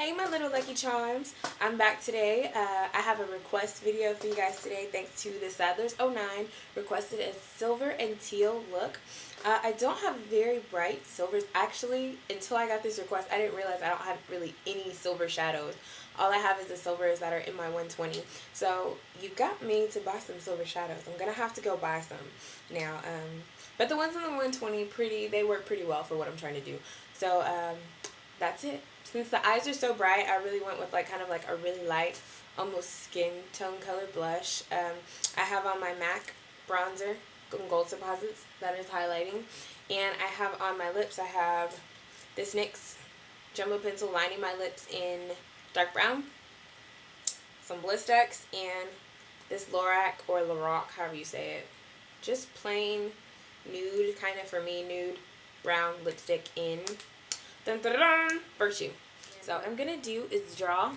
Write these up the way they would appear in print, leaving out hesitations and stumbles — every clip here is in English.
Hey my little Lucky Charms, I'm back today. I have a request video for you guys today thanks to the Sadlers09 requested a silver and teal look. I don't have very bright silvers. Actually, until I got this request, I didn't realize I don't have really any silver shadows. All I have is the silvers that are in my 120. So you got me to buy some silver shadows. I'm going to have to go buy some now. But the ones in the 120, they work pretty well for what I'm trying to do. So that's it. Since the eyes are so bright, I really went with kind of a really light, almost skin tone color blush. I have on my MAC bronzer, gold deposits, that is highlighting. And I have on my lips, I have this NYX jumbo pencil lining my lips in dark brown, some Blistex, and this Lorac or Lorac, however you say it. Just plain nude, kind of for me, nude brown lipstick in Virtue. So what I'm going to do is draw.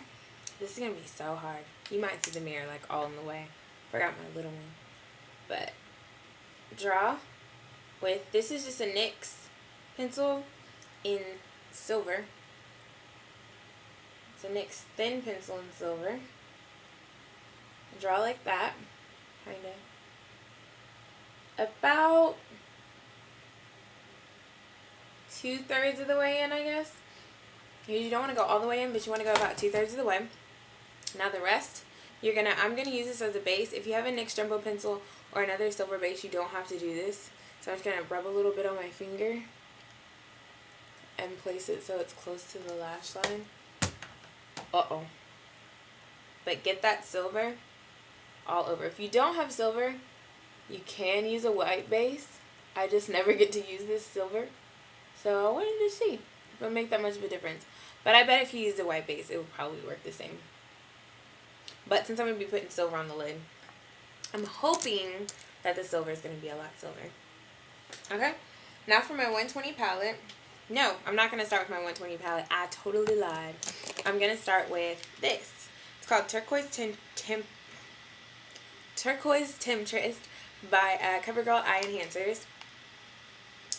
This is going to be so hard. You might see the mirror all in the way. Forgot my little one. But draw with, this is just a NYX pencil in silver. It's a NYX thin pencil in silver. Draw like that. Kind of. About 2/3 of the way in, I guess. You don't want to go all the way in, but you want to go about 2/3 of the way. Now the rest, I'm gonna use this as a base. If you have a NYX jumbo pencil or another silver base, you don't have to do this. So I'm just gonna rub a little bit on my finger and place it so it's close to the lash line. But get that silver all over. If you don't have silver, you can use a white base. I just never get to use this silver. So I wanted to see if it would make that much of a difference. But I bet if you used a white base, it would probably work the same. But since I'm going to be putting silver on the lid, I'm hoping that the silver is going to be a lot silver. Okay? Now for my 120 palette. No, I'm not going to start with my 120 palette. I totally lied. I'm going to start with this. It's called Turquoise Temptress by CoverGirl Eye Enhancers.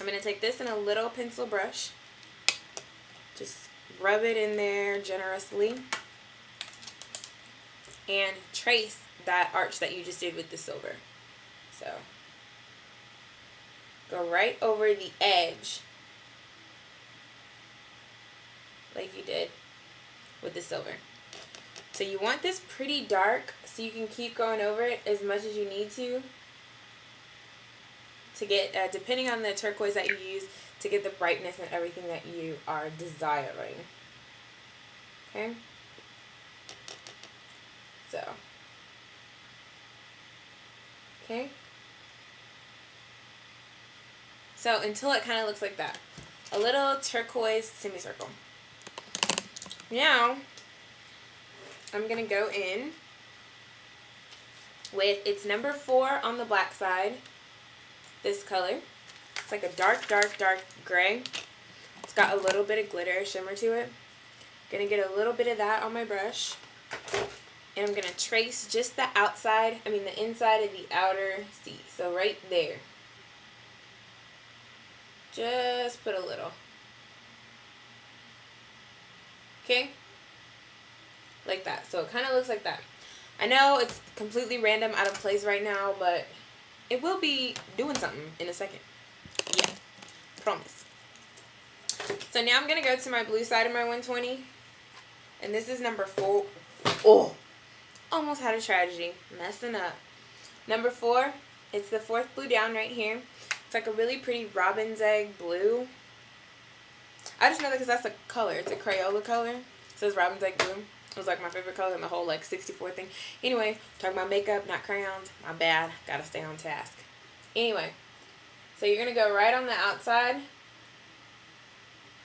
I'm going to take this in a little pencil brush. Just rub it in there generously. And trace that arch that you just did with the silver. So, go right over the edge. Like you did with the silver. So you want this pretty dark so you can keep going over it as much as you need to get, depending on the turquoise that you use, to get the brightness and everything that you are desiring. Okay? So. Okay? So until it kind of looks like that. A little turquoise semicircle. Now, I'm going to go in with, it's number 4 on the black side. This color. It's like a dark, dark, dark gray. It's got a little bit of glitter shimmer to it. Gonna get a little bit of that on my brush. And I'm gonna trace just the outside, the inside of the outer C. So right there. Just put a little. Okay? Like that. So it kind of looks like that. I know it's completely random, out of place right now, but it will be doing something in a second. Yeah, promise. So now I'm going to go to my blue side of my 120. And this is number 4. Oh, almost had a tragedy. Messing up. Number 4, it's the 4th blue down right here. It's like a really pretty robin's egg blue. I just know that because that's the color. It's a Crayola color. It says robin's egg blue. It was like my favorite color in the whole 64 thing. Anyway, talking about makeup, not crayons. My bad. Gotta stay on task. Anyway, so you're gonna go right on the outside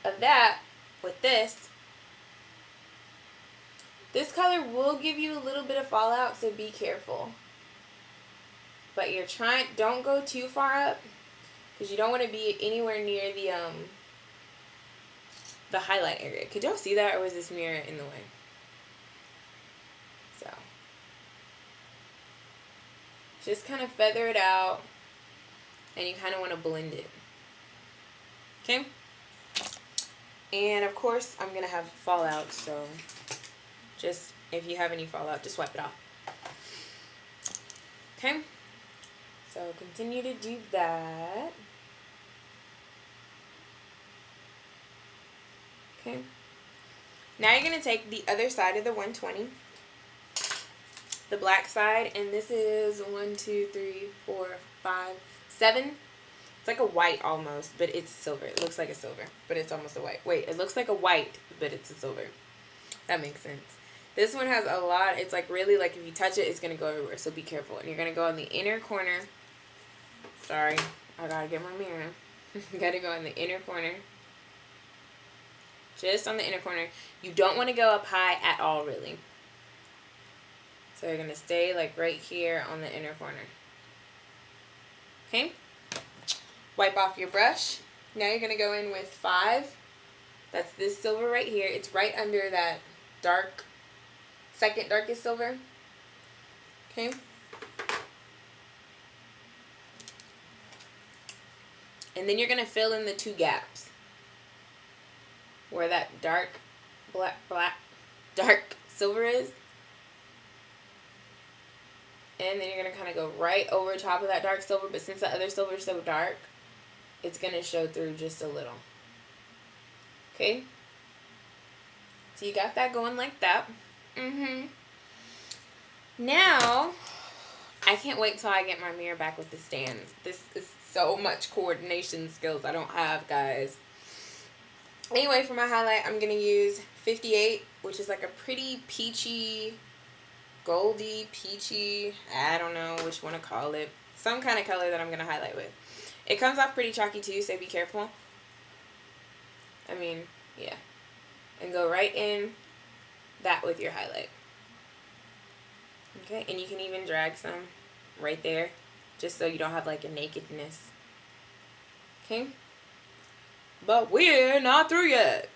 of that with this. This color will give you a little bit of fallout, so be careful. But don't go too far up because you don't want to be anywhere near the highlight area. Could y'all see that, or was this mirror in the way? So, just kind of feather it out, and you kind of want to blend it. Okay? And of course, I'm going to have fallout, so just if you have any fallout, just wipe it off. Okay? So continue to do that. Okay. Now you're going to take the other side of the 120, the black side, and this is 1, 2, 3, 4, 5, 7. It's like a white almost, but it's silver. It looks like a silver, but it's almost a white. Wait, it looks like a white, but it's a silver. That makes sense. This one has a lot. It's like really like if you touch it, it's going to go everywhere, so be careful. And you're going to go in the inner corner. Sorry, I got to get my mirror. You got to go in the inner corner. Just on the inner corner. You don't want to go up high at all, really. So you're going to stay like right here on the inner corner. Okay? Wipe off your brush. Now you're going to go in with 5. That's this silver right here. It's right under that dark, second darkest silver. Okay? And then you're going to fill in the 2 gaps. Where that dark silver is. And then you're going to kind of go right over top of that dark silver. But since the other silver is so dark, it's going to show through just a little. Okay? So you got that going like that. Now, I can't wait till I get my mirror back with the stand. This is so much coordination skills I don't have, guys. Anyway, for my highlight, I'm going to use 58, which is like a pretty peachy, goldy, peachy, I don't know which one to call it. Some kind of color that I'm going to highlight with. It comes off pretty chalky too, so be careful. I mean, yeah. And go right in that with your highlight. Okay, and you can even drag some right there, just so you don't have like a nakedness. Okay? But we're not through yet.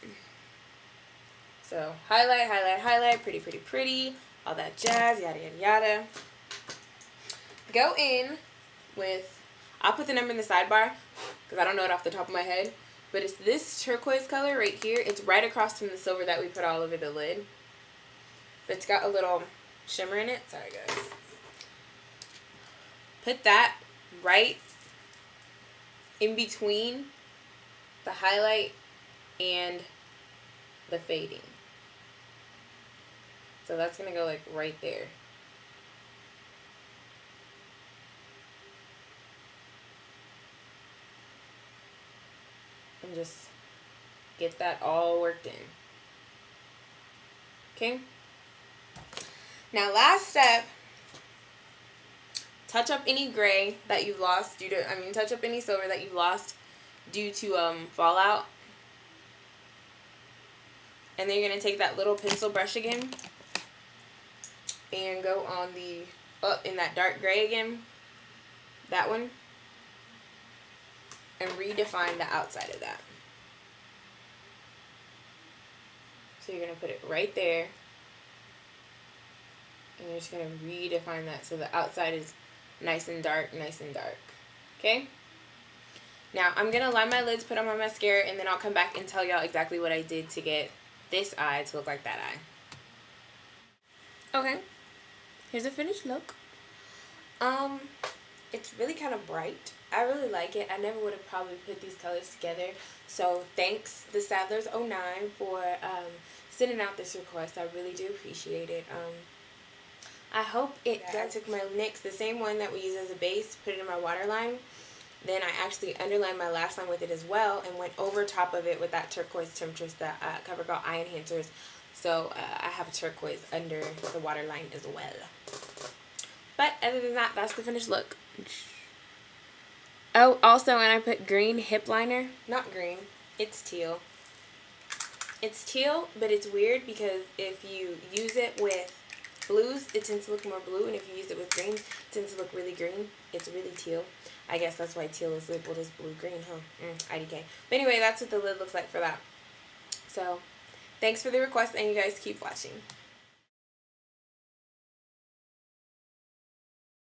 So highlight, highlight, highlight, pretty, pretty, pretty, all that jazz, yada, yada, yada. Go in with, I'll put the number in the sidebar because I don't know it off the top of my head, but it's this turquoise color right here. It's right across from the silver that we put all over the lid. But it's got a little shimmer in it. Sorry, guys. Put that right in between the highlight and the fading. So that's going to go like right there. And just get that all worked in. Okay? Now last step, touch up any gray that you've lost due to, touch up any silver that you've lost due to fallout. And then you're going to take that little pencil brush again and go on the, up in that dark gray again, that one, and redefine the outside of that. So you're going to put it right there, and you're just going to redefine that so the outside is nice and dark, okay? Now, I'm going to line my lids, put on my mascara, and then I'll come back and tell y'all exactly what I did to get this eye to look like that eye. Okay, here's a finished look. It's really kind of bright. I really like it. I never would have probably put these colors together. So thanks, the Sadler's 09, for sending out this request. I really do appreciate it. I hope I took my NYX, the same one that we use as a base, put it in my waterline. Then I actually underlined my lash line with it as well and went over top of it with that turquoise temptress, that CoverGirl Eye Enhancers. So I have a turquoise under the waterline as well. But other than that, that's the finished look. Oh, also, and I put green hip liner. Not green. It's teal. It's teal, but it's weird because if you use it with blues, it tends to look more blue, and if you use it with greens, it tends to look really green. It's really teal. I guess that's why teal is labeled as blue-green, huh? IDK. But anyway, that's what the lid looks like for that. So, thanks for the request, and you guys keep watching.